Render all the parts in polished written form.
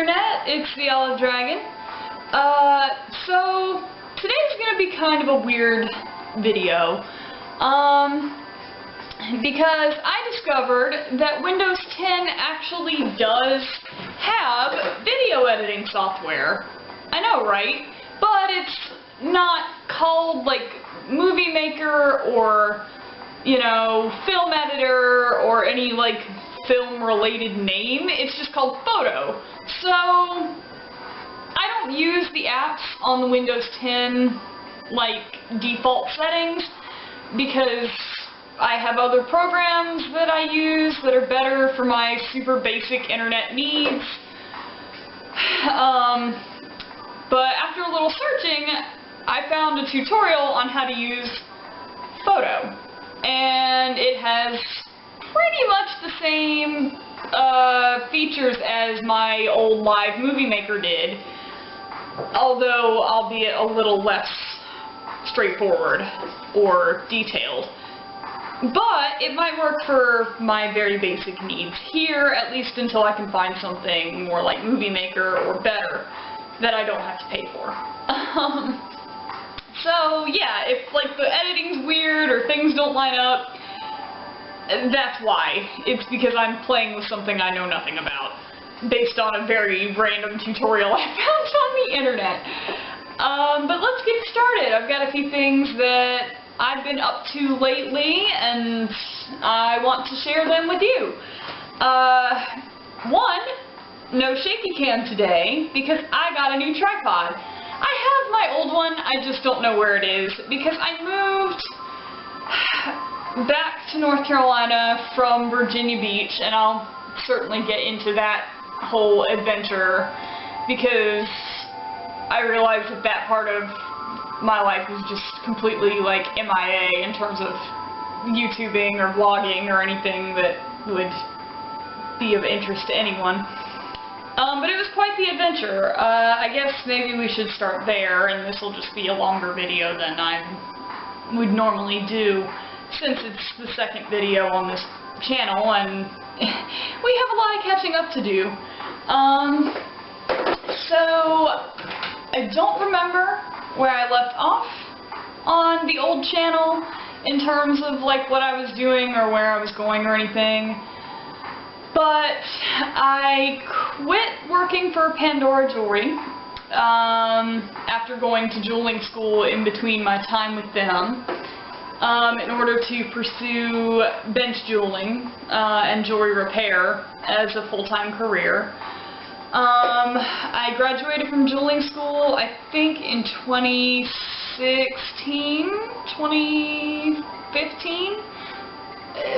Internet, it's the Olive Dragon. So today's gonna be kind of a weird video, because I discovered that Windows 10 actually does have video editing software. I know, right? But it's not called like Movie Maker or, you know, Film Editor or any like film-related name. It's just called Photo. So I don't use the apps on the Windows 10 like default settings because I have other programs that I use that are better for my super basic internet needs. But after a little searching, I found a tutorial on how to use Photo, and it has pretty much the same features as my old Live Movie Maker did, although albeit a little less straightforward or detailed. But it might work for my very basic needs here, at least until I can find something more like Movie Maker or better that I don't have to pay for. So yeah, if like the editing's weird or things don't line up, that's why. It's because I'm playing with something I know nothing about, based on a very random tutorial I found on the internet. But let's get started. I've got a few things that I've been up to lately, and I want to share them with you. One, no shaky cam today, because I got a new tripod. I have my old one, I just don't know where it is, because I moved back to North Carolina from Virginia Beach, and I'll certainly get into that whole adventure, because I realized that that part of my life is just completely like MIA in terms of YouTubing or vlogging or anything that would be of interest to anyone. But it was quite the adventure. I guess maybe we should start there, and this will just be a longer video than I would normally do, since it's the second video on this channel, and we have a lot of catching up to do. So I don't remember where I left off on the old channel in terms of like what I was doing or where I was going or anything. But I quit working for Pandora Jewelry after going to jeweling school in between my time with them in order to pursue bench jeweling and jewelry repair as a full-time career. I graduated from jeweling school, I think in 2016, 2015?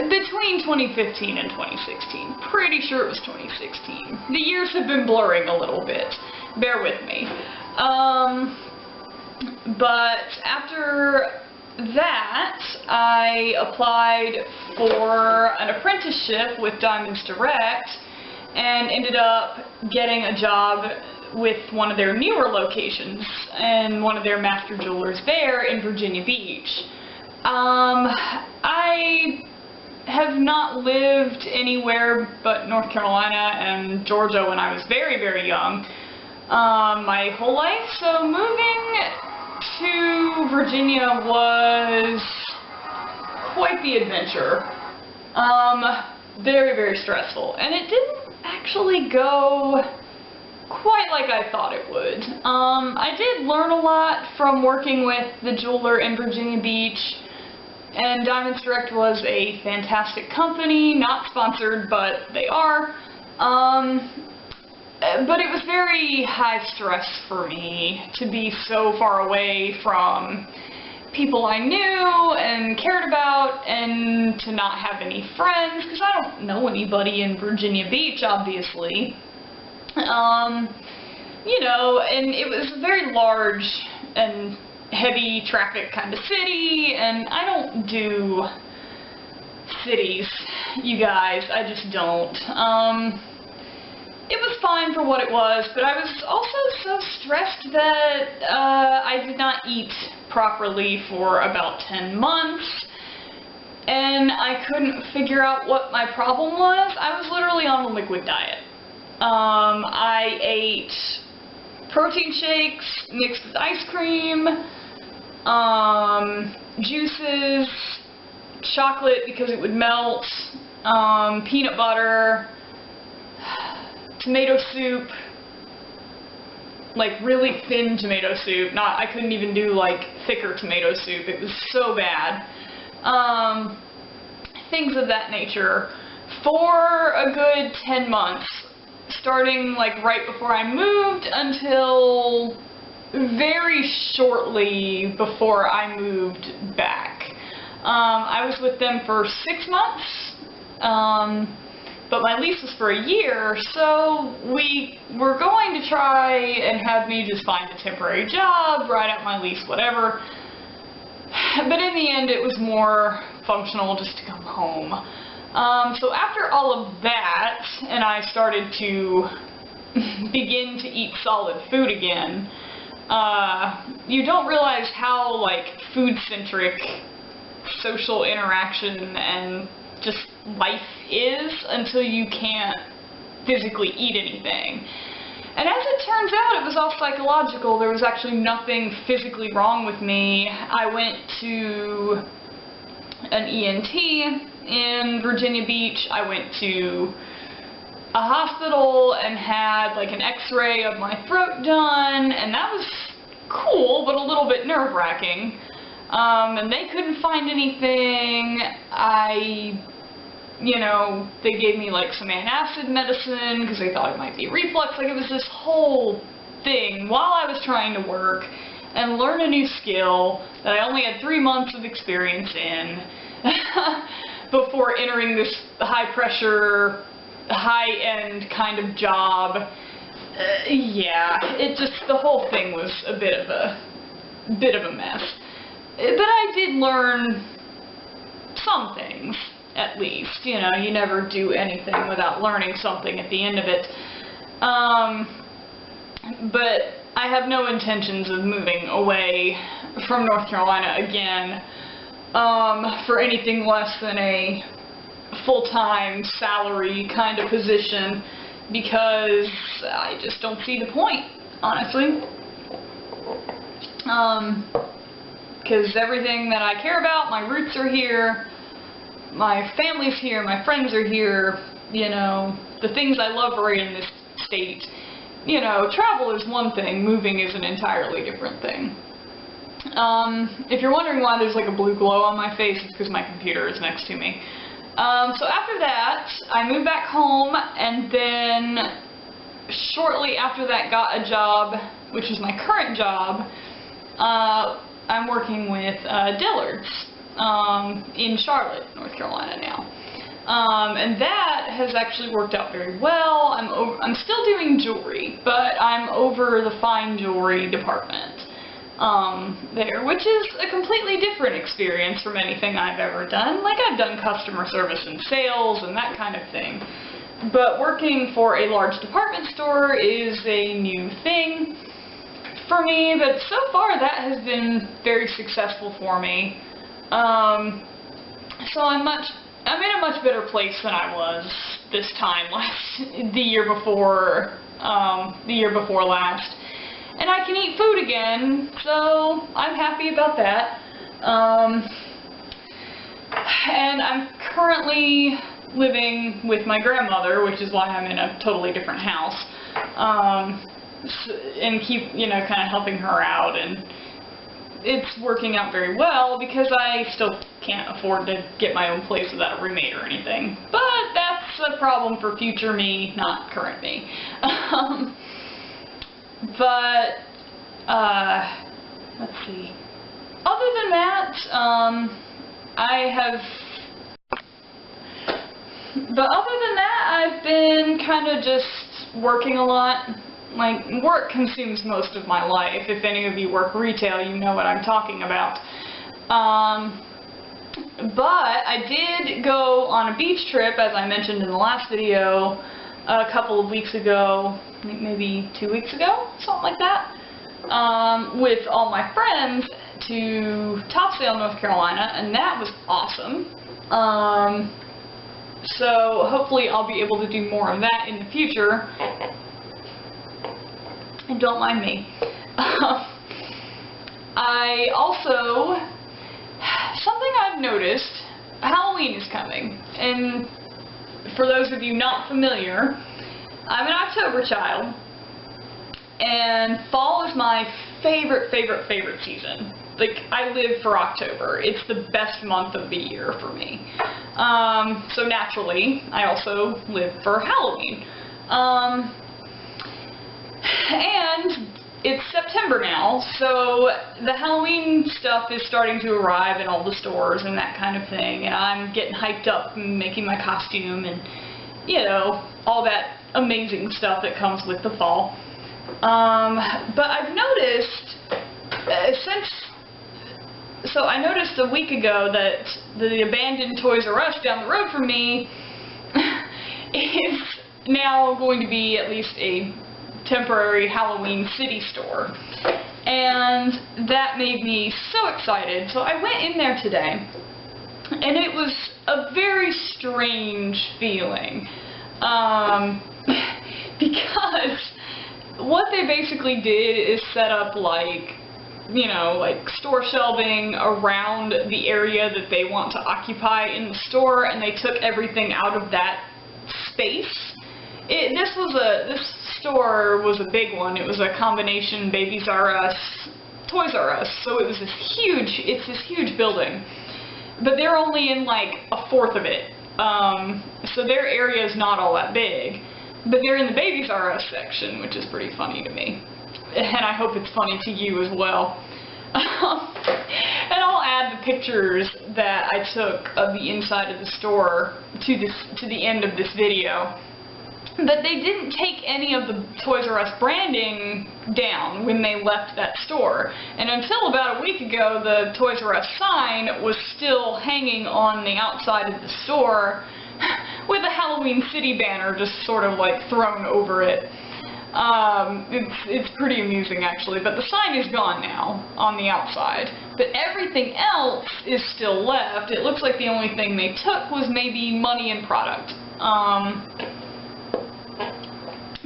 Between 2015 and 2016. Pretty sure it was 2016. The years have been blurring a little bit. Bear with me. But after that, I applied for an apprenticeship with Diamonds Direct and ended up getting a job with one of their newer locations and one of their master jewelers there in Virginia Beach. I have not lived anywhere but North Carolina and Georgia when I was very, very young, my whole life, so moving to Virginia was quite the adventure. Very, very stressful, and it didn't actually go quite like I thought it would. I did learn a lot from working with the jeweler in Virginia Beach, and Diamonds Direct was a fantastic company, not sponsored, but they are. But it was very high stress for me to be so far away from people I knew and cared about, and to not have any friends, because I don't know anybody in Virginia Beach, obviously. You know, and it was a very large and heavy traffic kind of city, and I don't do cities, you guys, I just don't. It was fine for what it was, but I was also so stressed that I did not eat properly for about 10 months, and I couldn't figure out what my problem was. I was literally on a liquid diet. I ate protein shakes mixed with ice cream, juices, chocolate because it would melt, peanut butter, tomato soup, like really thin tomato soup. I couldn't even do like thicker tomato soup. It was so bad. Things of that nature for a good 10 months, starting like right before I moved until very shortly before I moved back. I was with them for 6 months, but my lease was for a year, so we were going to try and have me just find a temporary job, ride out my lease, whatever. But in the end, it was more functional just to come home. So after all of that, and I started to begin to eat solid food again, you don't realize how, like, food-centric social interaction and just life is until you can't physically eat anything. And as it turns out, it was all psychological. There was actually nothing physically wrong with me. I went to an ENT in Virginia Beach. I went to a hospital and had like an x-ray of my throat done, and that was cool, but a little bit nerve-wracking. And they couldn't find anything. They gave me like some antacid medicine because they thought it might be reflux. Like, it was this whole thing while I was trying to work and learn a new skill that I only had 3 months of experience in before entering this high-pressure, high-end kind of job. The whole thing was a bit of a mess. But I did learn some things, at least. You never do anything without learning something at the end of it. But I have no intentions of moving away from North Carolina again for anything less than a full-time salary kind of position, because I just don't see the point, honestly. Because everything that I care about, my roots are here, my family's here, my friends are here, the things I love are in this state. Travel is one thing, moving is an entirely different thing. If you're wondering why there's like a blue glow on my face, it's because my computer is next to me. So after that, I moved back home, and then shortly after that got a job, which is my current job. I'm working with Dillard's in Charlotte, North Carolina now. And that has actually worked out very well. I'm still doing jewelry, but I'm over the fine jewelry department there, which is a completely different experience from anything I've ever done. Like, I've done customer service and sales and that kind of thing. But working for a large department store is a new thing for me, but so far that has been very successful for me. So I'm in a much better place than I was this time the year before last. And I can eat food again, so I'm happy about that. And I'm currently living with my grandmother, which is why I'm in a totally different house. And keep, kind of helping her out, and it's working out very well because I still can't afford to get my own place without a roommate or anything. But that's a problem for future me, not current me. Let's see. Other than that, I've been kind of just working a lot. Like, work consumes most of my life. If any of you work retail, you know what I'm talking about. But I did go on a beach trip, as I mentioned in the last video, a couple of weeks ago, maybe 2 weeks ago, something like that, with all my friends to Topsail, North Carolina, and that was awesome. So hopefully I'll be able to do more of that in the future. And don't mind me. I also, something I've noticed, Halloween is coming, and for those of you not familiar, I'm an October child, and fall is my favorite season. Like, I live for October. It's the best month of the year for me. So naturally, I also live for Halloween. And it's September now, so the Halloween stuff is starting to arrive in all the stores and that kind of thing, and I'm getting hyped up and making my costume and, you know, all that amazing stuff that comes with the fall. But I've noticed, I noticed a week ago that the abandoned Toys R Us down the road from me is now going to be at least a temporary Halloween city store, and that made me so excited. So I went in there today, and it was a very strange feeling, because what they basically did is set up, like, you know, like store shelving around the area that they want to occupy in the store, and they took everything out of that space. This store was a big one. It was a combination Babies R Us, Toys R Us, so it's this huge building. But they're only in like a fourth of it. So their area is not all that big. But they're in the Babies R Us section, which is pretty funny to me. And I hope it's funny to you as well. And I'll add the pictures that I took of the inside of the store to the end of this video. But they didn't take any of the Toys R Us branding down when they left that store. And until about a week ago, the Toys R Us sign was still hanging on the outside of the store with a Halloween City banner just sort of like thrown over it. It's pretty amusing actually, but the sign is gone now on the outside. But everything else is still left. It looks like the only thing they took was maybe money and product.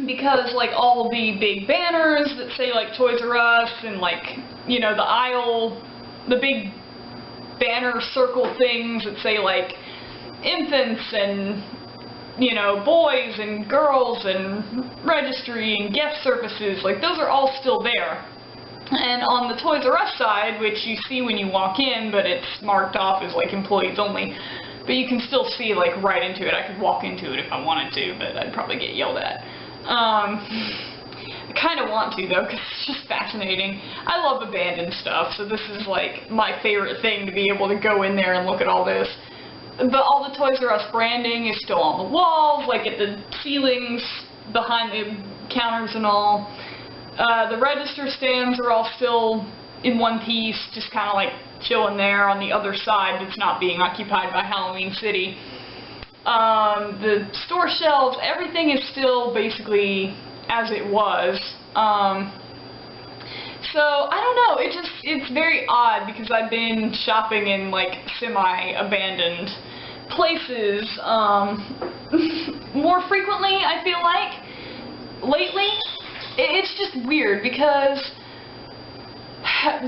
Because, like, all the big banners that say, like, Toys R Us and, like, you know, the aisle, the big banner circle things that say, like, infants and, you know, boys and girls and registry and guest services, like, those are all still there. And on the Toys R Us side, which you see when you walk in, but it's marked off as, like, employees only, but you can still see, like, right into it. I could walk into it if I wanted to, but I'd probably get yelled at. I kind of want to, though, because it's just fascinating. I love abandoned stuff, so this is, like, my favorite thing, to be able to go in there and look at all this. But all the Toys R Us branding is still on the walls, like at the ceilings, behind the counters and all. The register stands are all still in one piece, just kind of like chilling there on the other side that's not being occupied by Halloween City. The store shelves, everything is still basically as it was. So, I don't know, it's very odd because I've been shopping in, like, semi-abandoned places, more frequently, I feel like, lately. It's just weird because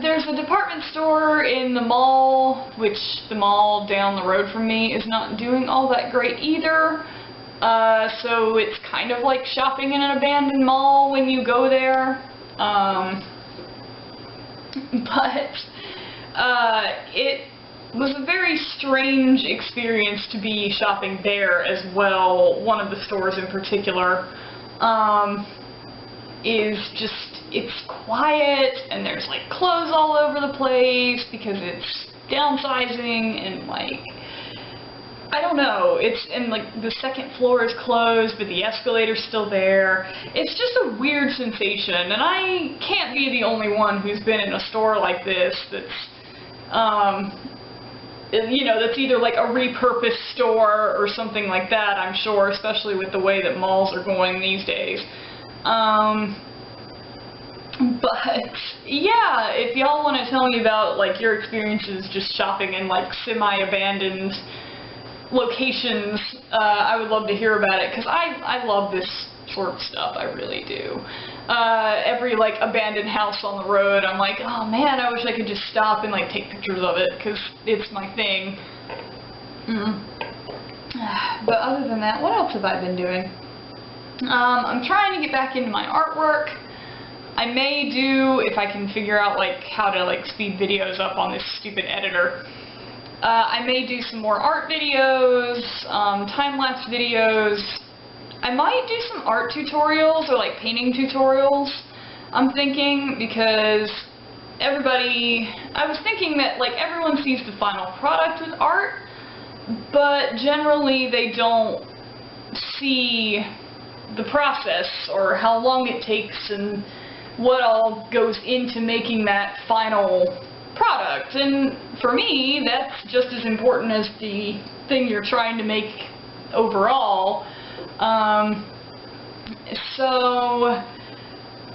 there's a department store in the mall, which the mall down the road from me is not doing all that great either. So it's kind of like shopping in an abandoned mall when you go there. But it was a very strange experience to be shopping there as well. One of the stores in particular is just, it's quiet, and there's like clothes all over the place because it's downsizing, and like, I don't know, and like the second floor is closed but the escalator's still there. It's just a weird sensation, and I can't be the only one who's been in a store like this that's you know, that's either like a repurposed store or something like that, I'm sure, especially with the way that malls are going these days. But, yeah, if y'all want to tell me about, like, your experiences just shopping in, like, semi-abandoned locations, I would love to hear about it, because I love this sort of stuff, I really do. Every, like, abandoned house on the road, I'm like, oh man, I wish I could just stop and, like, take pictures of it, because it's my thing. But other than that, what else have I been doing? I'm trying to get back into my artwork. I may do, if I can figure out, like, how to, like, speed videos up on this stupid editor. I may do some more art videos, time-lapse videos. I might do some art tutorials or, like, painting tutorials, I'm thinking, because I was thinking that, like, everyone sees the final product with art, but generally they don't see the process or how long it takes and what all goes into making that final product. And for me, that's just as important as the thing you're trying to make overall. So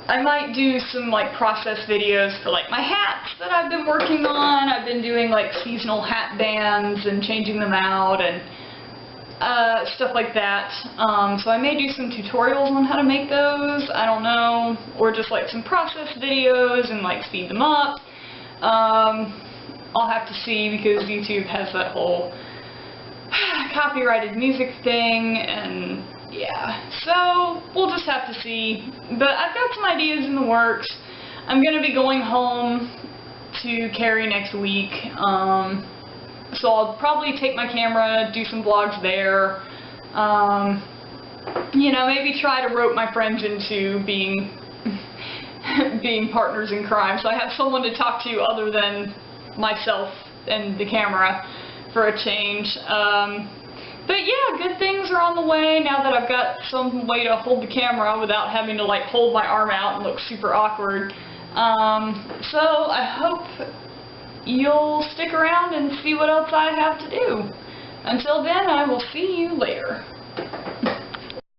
I might do some, like, process videos for, like, my hats that I've been working on. I've been doing, like, seasonal hat bands and changing them out and stuff like that. So I may do some tutorials on how to make those, I don't know, or just, like, some process videos and, like, speed them up. I'll have to see, because YouTube has that whole copyrighted music thing, and yeah, so we'll just have to see. But I've got some ideas in the works. I'm going to be going home to Cary next week, so I'll probably take my camera, do some vlogs there, you know, maybe try to rope my friends into being partners in crime, so I have someone to talk to other than myself and the camera for a change. But yeah, good things are on the way now that I've got some way to hold the camera without having to, like, hold my arm out and look super awkward. So I hope you'll stick around and see what else I have to do. Until then, I will see you later.